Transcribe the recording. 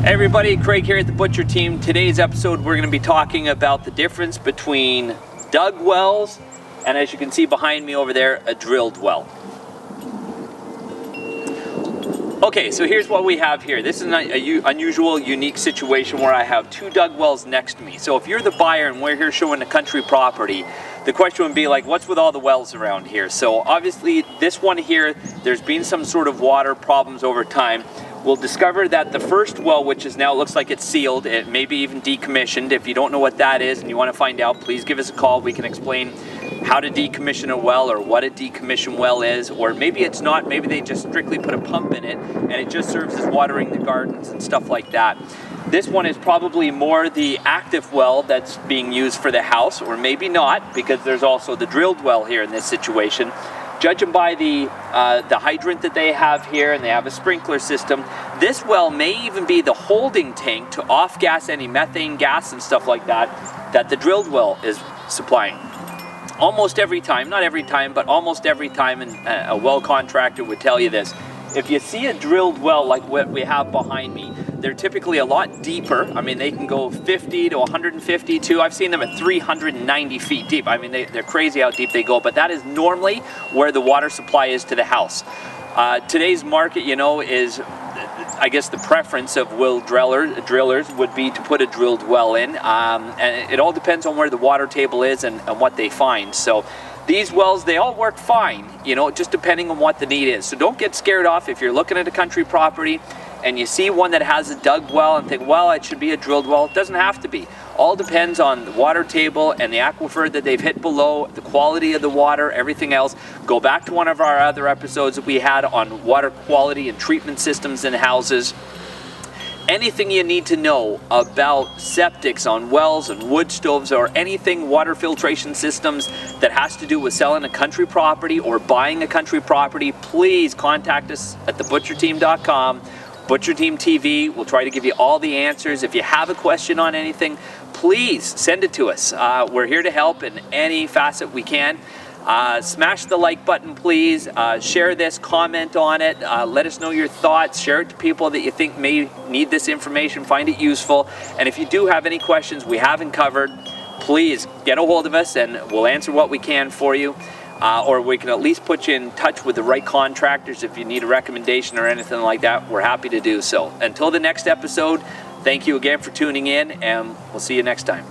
Hey everybody, Craig here at the Butcher Team. Today's episode we're going to be talking about the difference between dug wells and, as you can see behind me over there, a drilled well. Okay, so here's what we have here. This is an unusual, unique situation where I have two dug wells next to me. So if you're the buyer and we're here showing the country property, the question would be like, what's with all the wells around here? So obviously this one here, there's been some sort of water problems over time. We'll discover that the first well, which is now looks like it's sealed, it may be even decommissioned. If you don't know what that is and you want to find out, please give us a call. We can explain how to decommission a well or what a decommissioned well is, or maybe it's not, maybe they just strictly put a pump in it and it just serves as watering the gardens and stuff like that. This one is probably more the active well that's being used for the house, or maybe not, because there's also the drilled well here in this situation. Judging by the hydrant that they have here, and they have a sprinkler system, this well may even be the holding tank to off-gas any methane gas and stuff like that that the drilled well is supplying. Almost every time, not every time, but almost every time, and a well contractor would tell you this, if you see a drilled well like what we have behind me, they're typically a lot deeper. I mean, they can go 50 to 152. I've seen them at 390 feet deep. I mean, they're crazy how deep they go, but that is normally where the water supply is to the house. Today's market, you know, is, I guess the preference of drillers would be to put a drilled well in. And it all depends on where the water table is and what they find. So these wells, they all work fine, you know, just depending on what the need is. So don't get scared off if you're looking at a country property and you see one that has a dug well and think, well, it should be a drilled well. It doesn't have to be. All depends on the water table and the aquifer that they've hit below, the quality of the water, everything else. Go back to one of our other episodes that we had on water quality and treatment systems in houses. Anything you need to know about septics on wells and wood stoves, or anything water filtration systems that has to do with selling a country property or buying a country property, please contact us at thebutcherteam.com. Butcher Team TV, we'll try to give you all the answers. If you have a question on anything, please send it to us. We're here to help in any facet we can. Smash the like button, please. Share this, comment on it. Let us know your thoughts. Share it to people that you think may need this information, find it useful. And if you do have any questions we haven't covered, please get a hold of us and we'll answer what we can for you. Or we can at least put you in touch with the right contractors if you need a recommendation or anything like that. We're happy to do so. Until the next episode, thank you again for tuning in, and we'll see you next time.